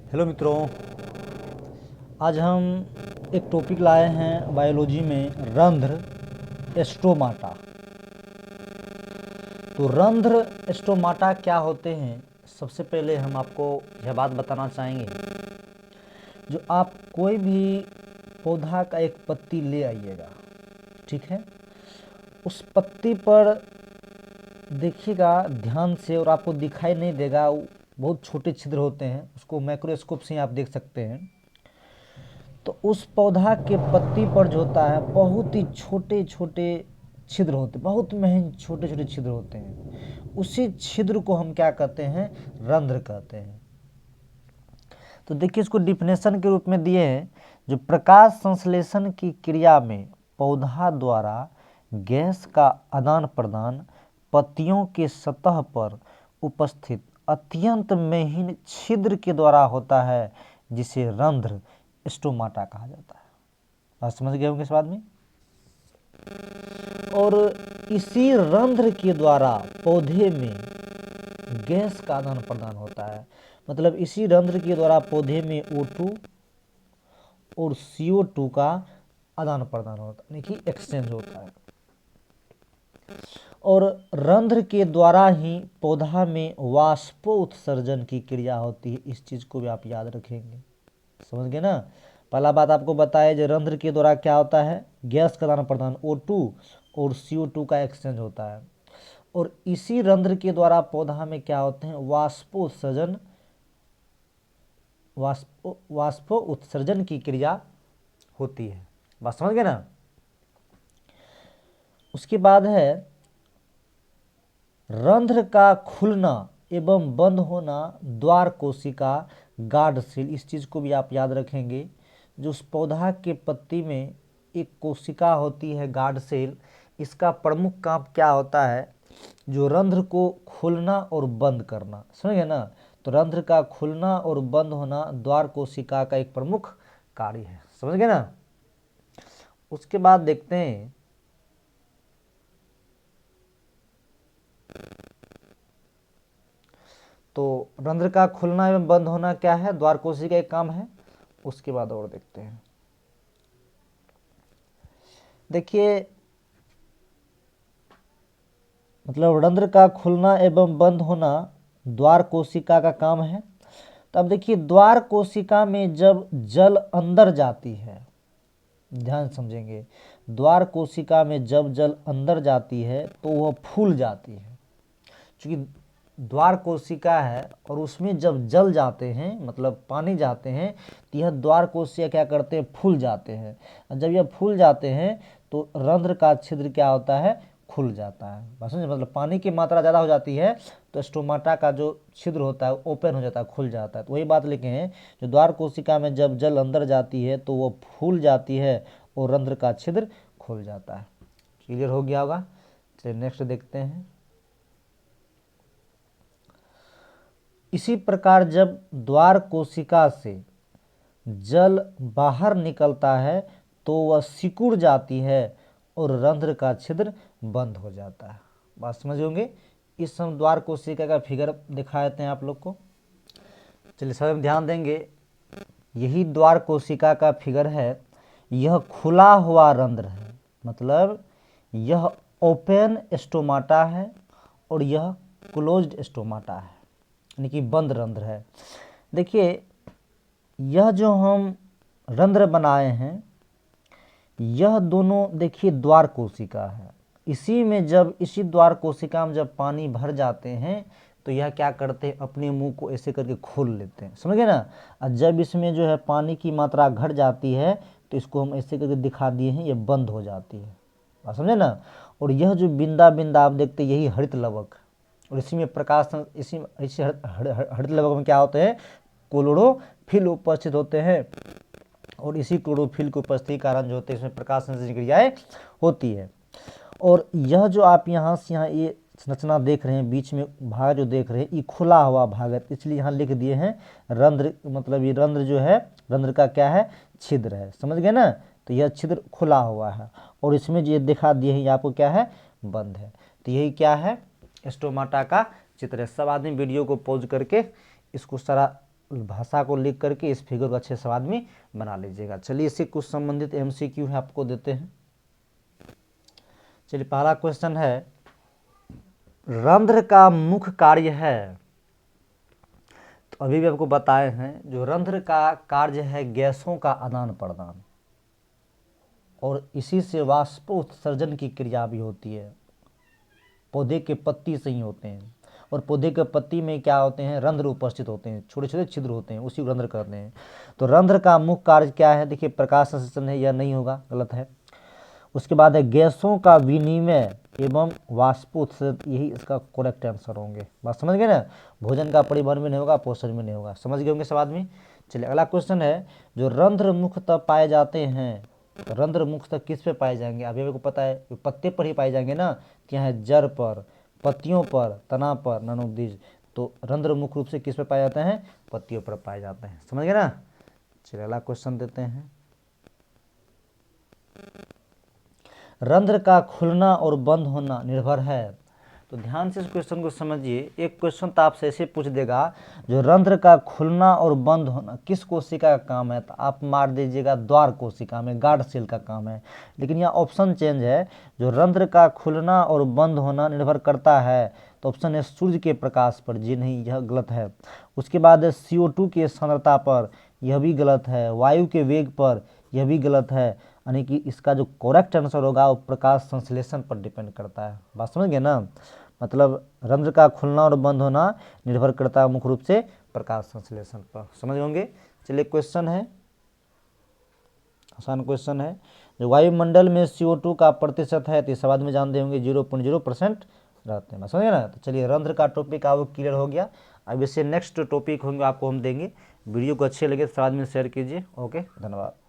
Hello मित्रों, आज हम एक टॉपिक लाए हैं बायोलॉजी में, रंध्र स्टोमाटा। तो रंध्र स्टोमाटा क्या होते हैं, सबसे पहले हम आपको यह बात बताना चाहेंगे। जो आप कोई भी पौधा का एक पत्ती ले आइएगा, ठीक है, उस पत्ती पर देखिएगा ध्यान से, और आपको दिखाई नहीं देगा, बहुत छोटे छिद्र होते हैं, उसको माइक्रोस्कोप से आप देख सकते हैं। तो उस पौधा के पत्ती पर जो होता है बहुत ही छोटे छोटे छिद्र होते हैं, बहुत महीन छोटे छोटे छिद्र होते हैं। उसी छिद्र को हम क्या कहते हैं, रंध्र कहते हैं। तो देखिए, इसको डिफिनेशन के रूप में दिए हैं, जो प्रकाश संश्लेषण की क्रिया में पौधा द्वारा गैस का आदान प्रदान पत्तियों के सतह पर उपस्थित अत्यंत महीन छिद्र के द्वारा होता है, जिसे रंध्र स्टोमाटा कहा जाता है। बात समझ गए होंगे इस बात में। और इसी रंध्र के द्वारा पौधे में गैस का आदान प्रदान होता है। मतलब इसी रंध्र के द्वारा पौधे में O2 और CO2 का आदान प्रदान होता है, यानी कि एक्सचेंज होता है। और रंध्र के द्वारा ही पौधा में वाष्पोत्सर्जन की क्रिया होती है। इस चीज को भी आप याद रखेंगे, समझ गए ना। पहला बात आपको बताया, जो रंध्र के द्वारा क्या होता है, गैस का आदान प्रदान O2 और CO2 का एक्सचेंज होता है। और इसी रंध्र के द्वारा पौधा में क्या होते हैं, वाष्पोत्सर्जन उत्सर्जन की क्रिया होती है। बात समझ गए ना। उसके बाद है रंध्र का खुलना एवं बंद होना, द्वार कोशिका, गार्ड सेल। इस चीज को भी आप याद रखेंगे। जो उस पौधा के पत्ती में एक कोशिका होती है, गार्ड सेल, इसका प्रमुख काम क्या होता है, जो रंध्र को खोलना और बंद करना। समझ ना। तो रंध्र का खुलना और बंद होना द्वार कोशिका का एक प्रमुख कार्य है। समझ गए ना। उसके बाद देखते हैं, तो रंध्र का खुलना एवं बंद होना क्या है, द्वार कोशिका का एक काम है। उसके बाद और देखते हैं, देखिए, मतलब रंध्र का खुलना एवं बंद होना द्वार कोशिका का काम है। तो अब देखिए, द्वार कोशिका में जब जल अंदर जाती है, ध्यान समझेंगे, द्वार कोशिका में जब जल अंदर जाती है तो वह फूल जाती है। क्योंकि द्वार कोशिका है और उसमें जब जल जाते हैं, मतलब पानी जाते हैं, तो यह द्वार कोशिका क्या करते हैं, फूल जाते हैं। और जब यह फूल जाते हैं तो रंध्र का छिद्र क्या होता है, खुल जाता है। बस समझे, मतलब पानी की मात्रा ज़्यादा हो जाती है तो स्टोमाटा का जो छिद्र होता है ओपन हो जाता है, खुल जाता है। तो वही बात लिखे हैं, जो द्वार कोशिका में जब जल अंदर जाती है तो वो फूल जाती है और रंध्र का छिद्र खुल जाता है। क्लियर हो गया होगा। चलिए नेक्स्ट देखते हैं। इसी प्रकार जब द्वार कोशिका से जल बाहर निकलता है तो वह सिकुड़ जाती है और रंध्र का छिद्र बंद हो जाता है। बात समझ होंगे। इस हम द्वार कोशिका का फिगर दिखा देते हैं आप लोग को। चलिए सब ध्यान देंगे, यही द्वार कोशिका का फिगर है। यह खुला हुआ रंध्र है, मतलब यह ओपन स्टोमाटा है और यह क्लोज्ड स्टोमाटा है, यानी कि बंद रंध्र है। देखिए, यह जो हम रंध्र बनाए हैं, यह दोनों देखिए द्वार कोशिका है। इसी में जब इसी द्वार कोशिका में जब पानी भर जाते हैं तो यह क्या करते हैं, अपने मुंह को ऐसे करके खोल लेते हैं। समझ गए ना। और जब इसमें जो है पानी की मात्रा घट जाती है तो इसको हम ऐसे करके दिखा दिए हैं, ये बंद हो जाती है। आप समझे ना। और यह जो बिंदा बिंदा आप देखते हैं, यही हरित लवक, और इसी में प्रकाश, इसी हरित लवक में क्या होते हैं, क्लोरोफिल उपस्थित होते हैं। और इसी क्लोरोफिल की उपस्थिति के कारण जो होते हैं, इसमें प्रकाश संश्लेषण क्रियाएं होती है। और यह जो आप यहाँ से यहाँ ये संरचना देख रहे हैं, बीच में भाग जो देख रहे हैं, ये खुला हुआ भाग है, इसलिए यहाँ लिख दिए हैं रंध्र। मतलब ये रंध्र जो है, रंध्र का क्या है, छिद्र है। समझ गए ना। तो यह छिद्र खुला हुआ है और इसमें जो दिखा दिए हैं, ये आपको क्या है, बंद है। तो यही क्या है, स्टोमाटा का चित्र है। सब आदमी वीडियो को पॉज करके इसको सारा भाषा को लिख करके इस फिगर को अच्छे से आदमी बना लीजिएगा। चलिए इससे कुछ संबंधित MCQ है आपको देते हैं। चलिए पहला क्वेश्चन है, रंध्र का मुख्य कार्य है। तो अभी भी आपको बताए हैं जो रंध्र का कार्य है गैसों का आदान प्रदान, और इसी से वाष्पोत्सर्जन की क्रिया भी होती है। पौधे के पत्ती से ही होते हैं, और पौधे के पत्ती में क्या होते हैं, रंध्र उपस्थित होते हैं, छोटे छोटे छिद्र होते हैं, उसी को रंध्र कहते हैं। तो रंध्र का मुख्य कार्य क्या है, देखिए प्रकाश संश्लेषण है, यह नहीं होगा, गलत है। उसके बाद है गैसों का विनिमय एवं वाष्पोत्सर्जन, यही इसका करेक्ट आंसर होंगे। बात समझ गए ना, भोजन का परिवहन भी नहीं होगा, पोषण भी नहीं होगा, समझ गए होंगे सब आदमी। चलिए अगला क्वेश्चन है, जो रंध्र मुख्यतः पाए जाते हैं, रंध्र मुख्यतः किस पे पाए जाएंगे, अभी आपको पता है पत्ते पर ही पाए जाएंगे ना, क्या है जड़ पर, पत्तियों पर, तना पर, ननोबीज। तो रंध्र मुख्य रूप से किस पे पाए जाते हैं, पत्तियों पर पाए जाते हैं, समझ गए ना। चलिए अगला क्वेश्चन देते हैं, रंध्र का खुलना और बंद होना निर्भर है। तो ध्यान से इस क्वेश्चन को समझिए। एक क्वेश्चन तो आपसे ऐसे पूछ देगा, जो रंध्र का खुलना और बंद होना किस कोशिका का काम है, तो आप मार दीजिएगा द्वार कोशिका में, गार्ड सेल का काम है। लेकिन यहाँ ऑप्शन चेंज है, जो रंध्र का खुलना और बंद होना निर्भर करता है, तो ऑप्शन है सूर्य के प्रकाश पर, जी नहीं, यह गलत है। उसके बाद है CO2 की सांद्रता पर, यह भी गलत है। वायु के वेग पर, यह भी गलत है। यानी कि इसका जो करेक्ट आंसर होगा वो प्रकाश संश्लेषण पर डिपेंड करता है। बात समझ गए ना, मतलब रंध्र का खुलना और बंद होना निर्भर करता है मुख्य रूप से प्रकाश संश्लेषण पर, समझ होंगे। चलिए क्वेश्चन है, आसान क्वेश्चन है, जो वायुमंडल में CO2 का प्रतिशत है, तो इस सवाल में जानते होंगे 0.0% रहते हैं, समझ गए ना। तो चलिए रंध्र का टॉपिक आपको क्लियर हो गया। अब इससे नेक्स्ट टॉपिक होंगे आपको हम देंगे। वीडियो को अच्छे लगे तो सवाल में शेयर कीजिए। ओके, धन्यवाद।